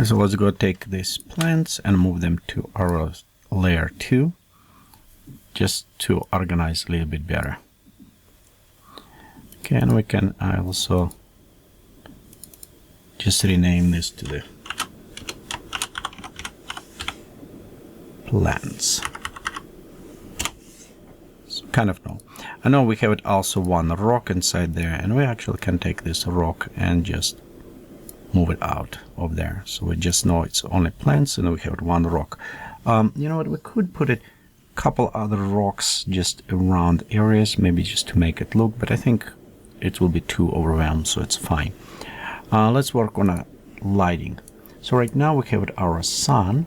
Okay, so let's go take these plants and move them to our layer 2, just to organize a little bit better. Okay, and we can also just rename this to the plants. So kind of no. I know we have it also one rock inside there, and we actually can take this rock and just move it out of there. So we just know it's only plants, and we have one rock. You know what? We could put a couple other rocks just around areas, maybe just to make it look, but I think it will be too overwhelmed, so it's fine. Let's work on lighting. So right now we have our sun,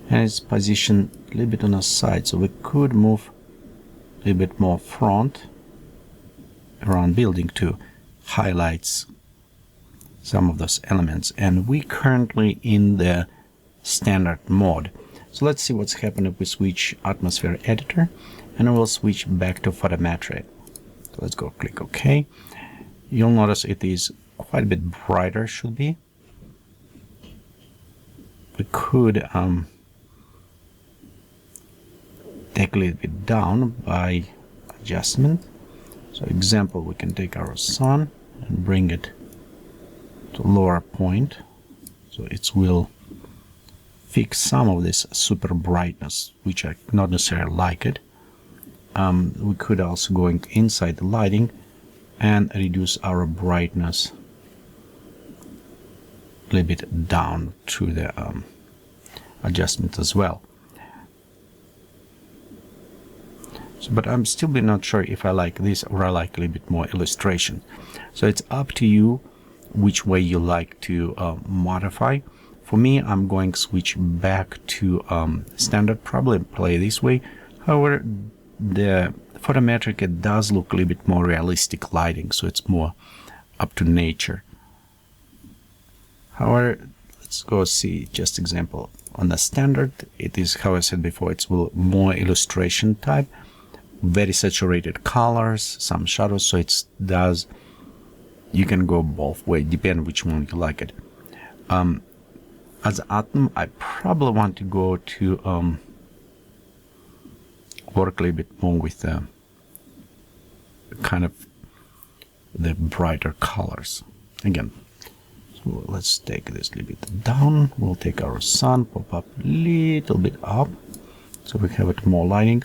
and it's positioned a little bit on the side, so we could move a little bit more front around building to highlight some of those elements. And we currently in the standard mode. So let's see what's happening if we switch atmosphere editor, and we'll switch back to photometric. So let's go click OK. You'll notice it is quite a bit brighter, should be. We could take a little bit down by adjustment. So example, we can take our sun and bring it to lower point, so it will fix some of this super brightness, which I not necessarily like it. We could also go inside the lighting and reduce our brightness a little bit down through the adjustment as well. So, but I'm still not sure if I like this or I like a little bit more illustration. So it's up to you which way you like to modify. For me, I'm going to switch back to standard, probably play this way. However, the photometric, it does look a little bit more realistic lighting, so it's more up to nature. However, let's go see just example. On the standard, it is, how I said before, it's more illustration type, very saturated colors, some shadows, so it does. You can go both ways, depend which one you like it. As Atom, I probably want to go to work a little bit more with kind of the brighter colors. Again, so let's take this a little bit down. We'll take our sun, pop up a little bit up, so we have it more lighting.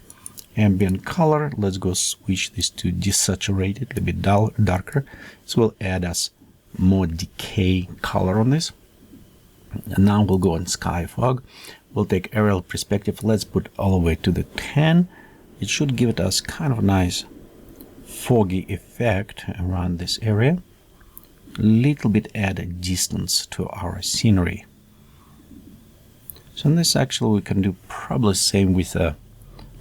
Ambient color, let's go switch this to desaturated, a little bit darker. So we'll add us more decay color on this. And now we'll go on sky fog. We'll take aerial perspective. Let's put all the way to the 10. It should give us kind of a nice foggy effect around this area. A little bit add a distance to our scenery. So in this actually we can do probably the same with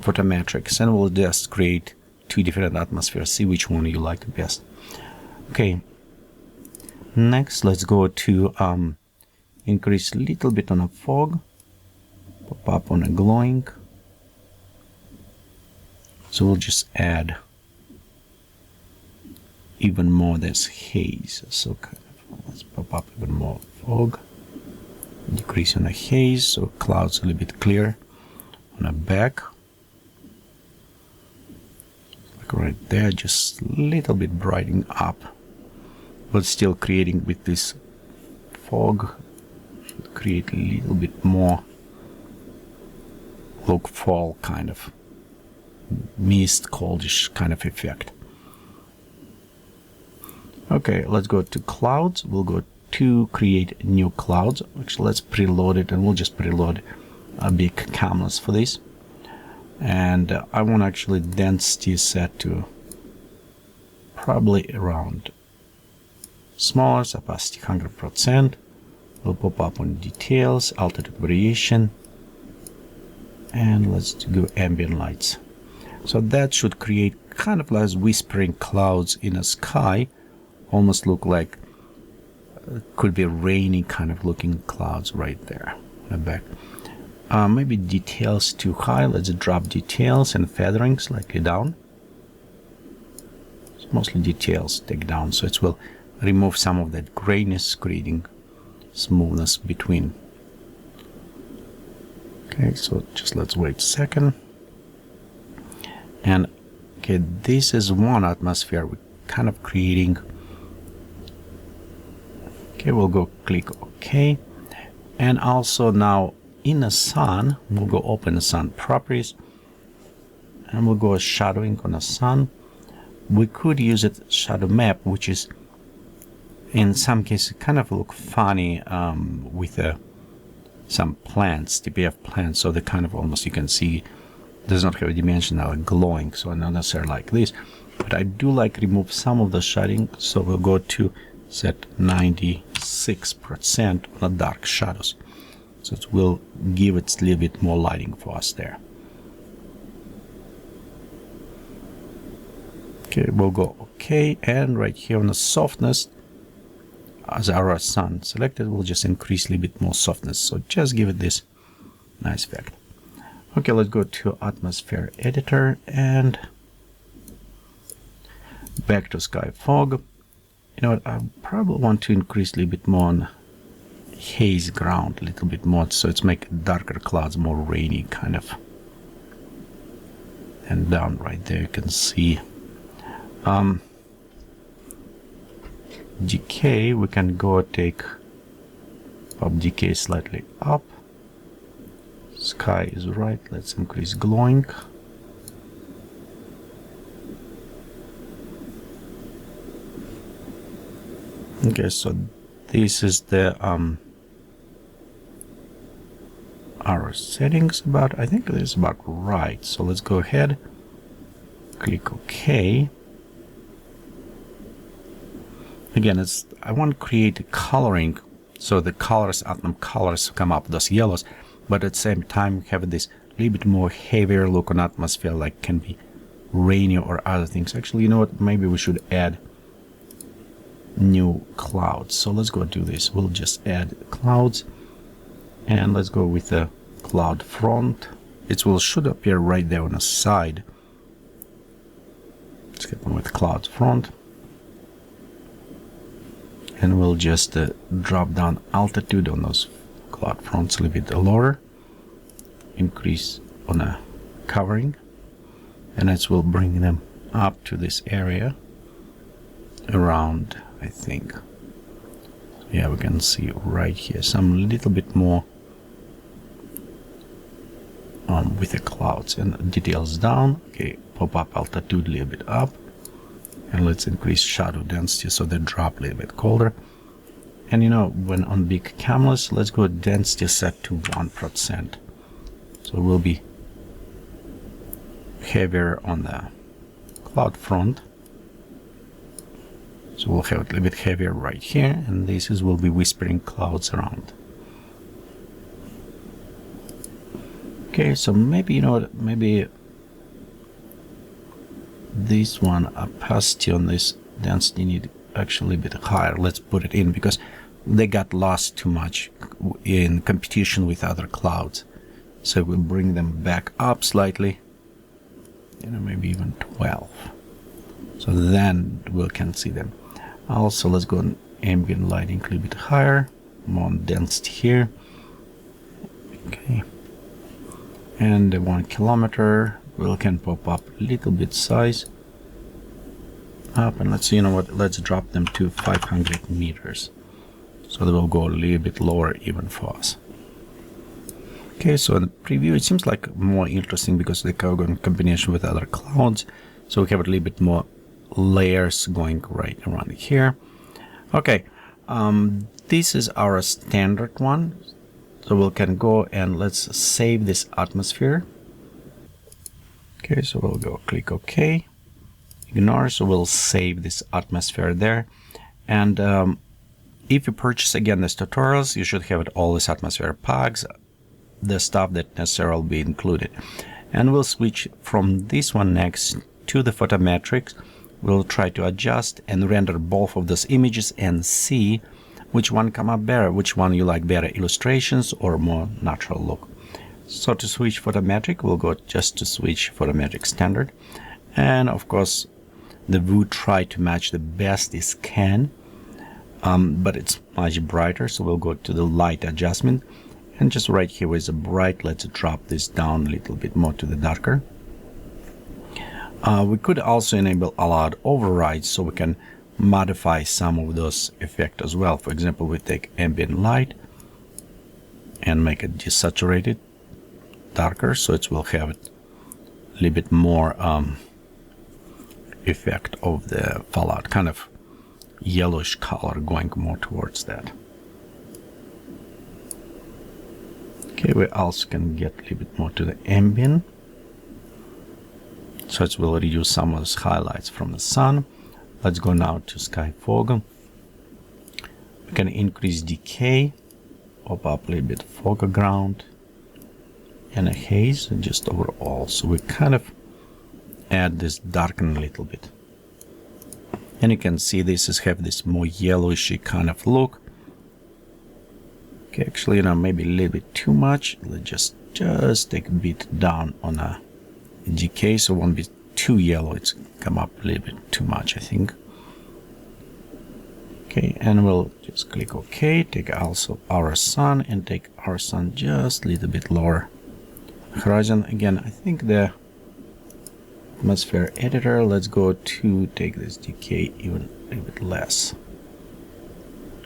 photometrics, and we'll just create two different atmospheres, see which one you like the best. Okay, next let's go to increase a little bit on a fog, pop up on a glowing. So we'll just add even more this haze. So kind of, let's pop up even more fog, decrease on the haze, so clouds a little bit clear on the back. Like right there, just a little bit brightening up, but still creating with this fog. Create a little bit more look fall kind of mist, coldish kind of effect. Okay, let's go to clouds. We'll go to create new clouds. Actually, let's preload it, and we'll just preload a big canvas for this. And I want actually density set to probably around smaller, opacity 100%. We'll pop up on details, altitude variation, and let's go ambient lights. So that should create kind of like whispering clouds in a sky, almost look like could be rainy kind of looking clouds right there on the back. Maybe details too high. Let's drop details and feathering slightly down. It's mostly details take down, so it will remove some of that grayness, creating smoothness between. Okay, so just let's wait a second. And okay, this is one atmosphere we're kind of creating. Okay, we'll go click OK. And also now in the sun, we'll go open the sun properties. And we'll go shadowing on the sun. We could use it shadow map, which is in some cases kind of look funny with some plants, TPF plants, so they kind of almost, you can see, does not have a dimension now glowing, so not necessarily like this. But I do like remove some of the shading, so we'll go to set 96% on the dark shadows, so it will give it a little bit more lighting for us there. Okay, we'll go OK, and right here on the softness, as our sun selected, we'll just increase a little bit more softness, so just give it this nice effect. Okay, let's go to atmosphere editor and back to sky fog. You know what, I probably want to increase a little bit more on haze ground, a little bit more, so it's make darker clouds more rainy kind of. And down right there you can see decay. We can go take up decay slightly up. Sky is right, let's increase glowing. Okay, so this is the our settings about, I think it is about right. So let's go ahead, click OK. Again, it's, I want to create coloring, so the colors, atom colors come up, those yellows, but at the same time have this little bit more heavier look on atmosphere, like can be rainy or other things. Actually, you know what, maybe we should add new clouds. So let's go do this. We'll just add clouds, and let's go with the cloud front. It will should appear right there on the side. Let's get one with cloud front. And we'll just drop down altitude on those cloud fronts a little bit lower, increase on a covering, and it will bring them up to this area around, I think, yeah, we can see right here some little bit more with the clouds, and details down. Okay, pop up altitude a little bit up. And let's increase shadow density so they drop a little bit colder. And you know, when on big cameras, let's go density set to 1%. So it will be heavier on the cloud front. So we'll have it a little bit heavier right here, and this is will be whispering clouds around. Okay, so maybe, you know what, maybe this one, opacity on this density need actually a bit higher. Let's put it in because they got lost too much in competition with other clouds. So we'll bring them back up slightly, you know, maybe even 12. So then we can see them. Also, let's go on ambient lighting a little bit higher, more on density here. Okay, and the 1 kilometer. We can pop up a little bit size up, and let's see, you know what, let's drop them to 500 meters, so they will go a little bit lower even for us. Okay, so in the preview it seems like more interesting because they go in combination with other clouds, so we have a little bit more layers going right around here. Okay, this is our standard one, so we can go and let's save this atmosphere. Okay, so we'll go click OK, ignore, so we'll save this atmosphere there. And if you purchase again these tutorials, you should have it all this atmosphere packs, the stuff that necessarily will be included. And we'll switch from this one next to the photometrics. We'll try to adjust and render both of those images and see which one come up better, which one you like better, illustrations or more natural look. So to switch photometric, we'll go just to switch photometric standard, and of course the wood try to match the best it can but it's much brighter. So we'll go to the light adjustment, and just right here is a bright. Let's drop this down a little bit more to the darker. We could also enable allowed overrides, so we can modify some of those effects as well. For example, we take ambient light and make it desaturated, darker, so it will have a little bit more effect of the fallout, kind of yellowish color, going more towards that. Okay, we also can get a little bit more to the ambient, so it will reduce some of those highlights from the sun. Let's go now to sky fog. We can increase decay, pop up a little bit foreground, and a haze, and just overall. So we kind of add this darken a little bit. And you can see this is have this more yellowishy kind of look. Okay, actually, maybe a little bit too much. Let's just take a bit down on a decay, so it won't be too yellow. It's come up a little bit too much, I think. Okay, and we'll just click OK. Take also our sun and take our sun just a little bit lower horizon. Again, I think the atmosphere editor, let's go to take this decay even a little bit less.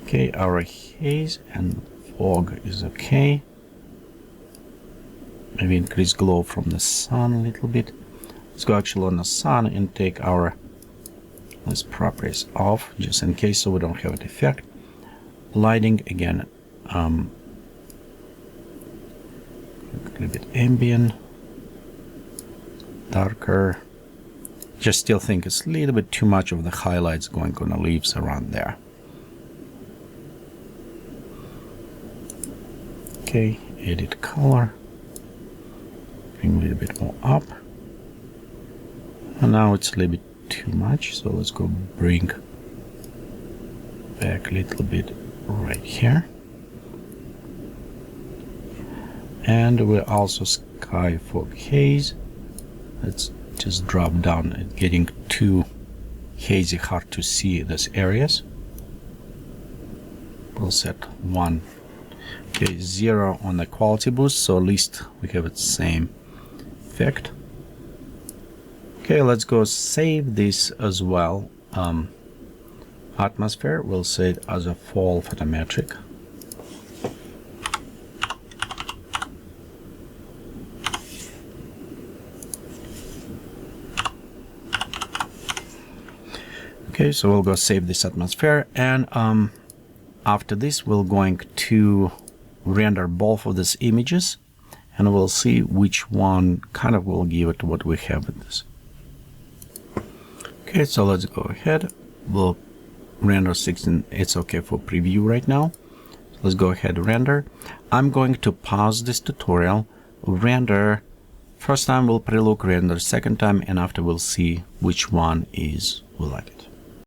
Okay, our haze and fog is okay. Maybe increase glow from the sun a little bit. Let's go actually on the sun and take our these properties off, just in case, so we don't have an effect. Lighting, again, a little bit ambient, darker. Just still think it's a little bit too much of the highlights going on the leaves around there. Okay, edit color, bring a little bit more up, and now it's a little bit too much, so let's go bring back a little bit right here. And we're also sky fog haze. Let's just drop down. It's getting too hazy, hard to see these areas. We'll set 1. Okay, 0 on the quality boost, so at least we have the same effect. Okay, let's go save this as well. Atmosphere, we'll set it as a fall photometric. Okay, so we'll go save this atmosphere, and after this we're going to render both of these images, and we'll see which one kind of will give it what we have in this. Okay, so let's go ahead. We'll render 16. It's okay for preview right now. So let's go ahead and render. I'm going to pause this tutorial, render. First time we'll pre-look, render second time, and after we'll see which one is we like.